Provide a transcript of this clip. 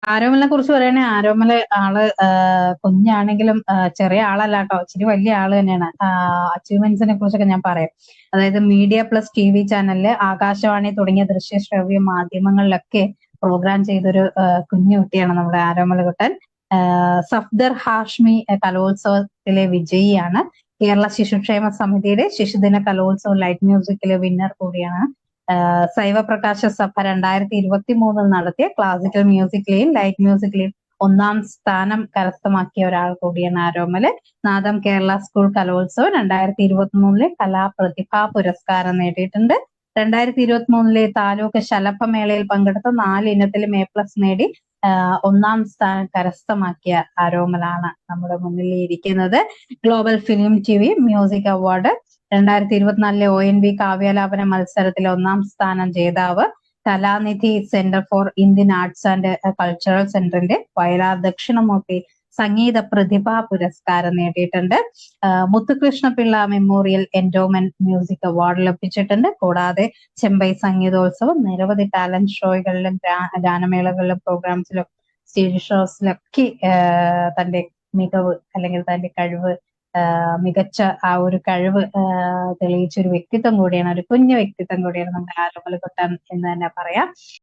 ആരോമലിനെ കുറിച്ച് പറയുകയാണെങ്കിൽ ആരോമല് ആള് കുഞ്ഞാണെങ്കിലും ചെറിയ ആളല്ല കേട്ടോ, ഇച്ചിരി വലിയ ആള് തന്നെയാണ്. അച്ചീവ്മെന്റ്സിനെ കുറിച്ചൊക്കെ ഞാൻ പറയാം. അതായത് മീഡിയ പ്ലസ് TV ചാനലില്, ആകാശവാണി തുടങ്ങിയ ദൃശ്യശ്രവ്യ മാധ്യമങ്ങളിലൊക്കെ പ്രോഗ്രാം ചെയ്തൊരു കുഞ്ഞു കുട്ടിയാണ് നമ്മുടെ ആരോമൽ കുട്ടൻ. സഫ്ദർ ഹാഷ്മി കലോത്സവത്തിലെ വിജയിയാണ്. കേരള ശിശുക്ഷേമ സമിതിയുടെ ശിശുദിന കലോത്സവം ലൈറ്റ് മ്യൂസിക്കിലെ വിന്നർ കൂടിയാണ്. ശൈവപ്രകാശ സഭ 2023 നടത്തിയ ക്ലാസിക്കൽ മ്യൂസിക്കിലെയും ലൈറ്റ് മ്യൂസിക്കിലെയും 1ാം സ്ഥാനം കരസ്ഥമാക്കിയ ഒരാൾ കൂടിയാണ് ആരോമല്. നാദം കേരള സ്കൂൾ കലോത്സവം 2023 കലാപ്രതിഭാ പുരസ്കാരം നേടിയിട്ടുണ്ട്. 2023 താലൂക്ക് ശലഭമേളയിൽ പങ്കെടുത്ത 4 ഇനത്തിലും A+ നേടി 1ാം സ്ഥാനം കരസ്ഥമാക്കിയ ആരോമലാണ് നമ്മുടെ മുന്നിൽ ഇരിക്കുന്നത്. Global film TV music award 2024 ONV കാവ്യാലാപന മത്സരത്തിലെ 1ാം സ്ഥാനം ജേതാവ്. Kalanidhi centre for Indian arts and cultural സെന്ററിന്റെ വയലാർ ദക്ഷിണമൂർത്തി സംഗീത പ്രതിഭാ പുരസ്കാരം നേടിയിട്ടുണ്ട്. മുത്തുകൃഷ്ണപിള്ള മെമ്മോറിയൽ എൻഡോമെന്റ് മ്യൂസിക് അവാർഡ് ലഭിച്ചിട്ടുണ്ട്. കൂടാതെ ചെമ്പൈ സംഗീതോത്സവം, നിരവധി ടാലന്റ് ഷോകളിലും ഗാനമേളകളിലും പ്രോഗ്രാംസിലും സ്റ്റേജ് ഷോസിലൊക്കെ തന്റെ മികവ് അല്ലെങ്കിൽ തന്റെ കഴിവ്, മികച്ച ആ ഒരു കഴിവ് തെളിയിച്ച ഒരു വ്യക്തിത്വം കൂടിയാണ്, ഒരു കുഞ്ഞു വ്യക്തിത്വം കൂടിയാണ് നമ്മുടെ ആരോമൽ കുട്ടൻ എന്ന് തന്നെ പറയാം.